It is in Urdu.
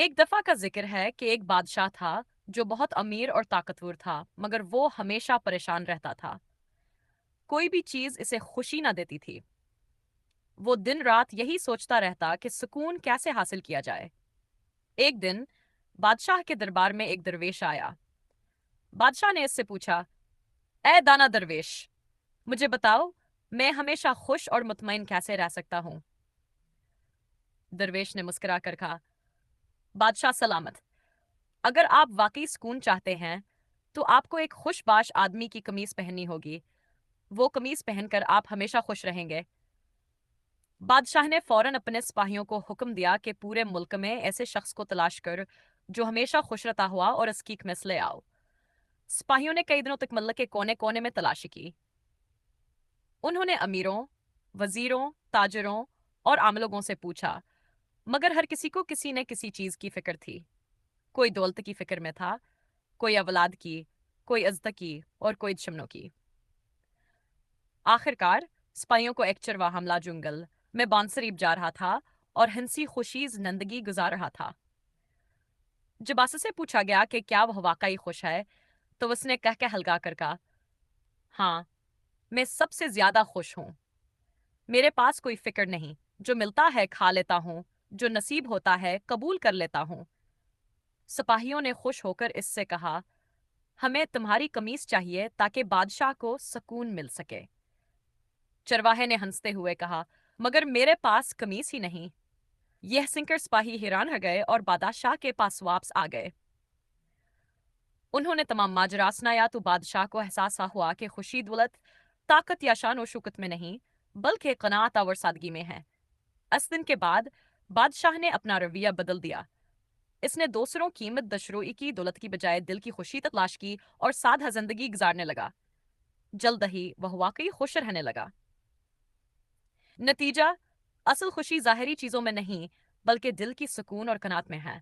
ایک دفعہ کا ذکر ہے کہ ایک بادشاہ تھا جو بہت امیر اور طاقتور تھا، مگر وہ ہمیشہ پریشان رہتا تھا۔ کوئی بھی چیز اسے خوشی نہ دیتی تھی۔ وہ دن رات یہی سوچتا رہتا کہ سکون کیسے حاصل کیا جائے۔ ایک دن بادشاہ کے دربار میں ایک درویش آیا۔ بادشاہ نے اس سے پوچھا، اے دانا درویش، مجھے بتاؤ میں ہمیشہ خوش اور مطمئن کیسے رہ سکتا ہوں؟ درویش نے مسکرا کر کہا، بادشاہ سلامت، اگر آپ واقعی سکون چاہتے ہیں تو آپ کو ایک خوش باش آدمی کی قمیص پہننی ہوگی۔ وہ قمیص پہن کر آپ ہمیشہ خوش رہیں گے۔ بادشاہ نے فوراً اپنے سپاہیوں کو حکم دیا کہ پورے ملک میں ایسے شخص کو تلاش کر جو ہمیشہ خوش رہتا ہوا اور اس کی قمیص لے آؤ۔ سپاہیوں نے کئی دنوں تک ملک کے کونے کونے میں تلاشی کی۔ انہوں نے امیروں، وزیروں، تاجروں اور عام لوگوں سے پوچھا، مگر ہر کسی کو کسی نہ کسی چیز کی فکر تھی۔ کوئی دولت کی فکر میں تھا، کوئی اولاد کی، کوئی عزت کی اور کوئی دشمنوں کی۔ آخرکار سپاہیوں کو ایک چرواہا حملہ جنگل میں بانسریب جا رہا تھا اور ہنسی خوشی زندگی گزار رہا تھا۔ جب آسا سے پوچھا گیا کہ کیا وہ واقعی خوش ہے تو اس نے کہہ ہلکا کر کہا، ہاں، میں سب سے زیادہ خوش ہوں۔ میرے پاس کوئی فکر نہیں، جو ملتا ہے کھا لیتا ہوں، جو نصیب ہوتا ہے قبول کر لیتا ہوں۔ سپاہیوں نے خوش ہو کر اس سے کہا، ہمیں تمہاری قمیص چاہیے تاکہ بادشاہ کو سکون مل سکے۔ چرواہے نے ہنستے ہوئے کہا، مگر میرے پاس قمیص ہی نہیں۔ یہ سن کر سپاہی حیران رہ گئے اور بادشاہ کے پاس واپس آ گئے۔ انہوں نے تمام ماجرا سنایا تو بادشاہ کو احساس ہوا کہ خوشی دولت، طاقت یا شان و شوکت میں نہیں، بلکہ قناعت اور سادگی میں ہے۔ اس دن کے بعد بادشاہ نے اپنا رویہ بدل دیا۔ اس نے دوسروں کی دشروئی کی دولت کی بجائے دل کی خوشی تلاش کی اور سادہ زندگی گزارنے لگا۔ جلد ہی وہ واقعی خوش رہنے لگا۔ نتیجہ، اصل خوشی ظاہری چیزوں میں نہیں، بلکہ دل کی سکون اور قناعت میں ہے۔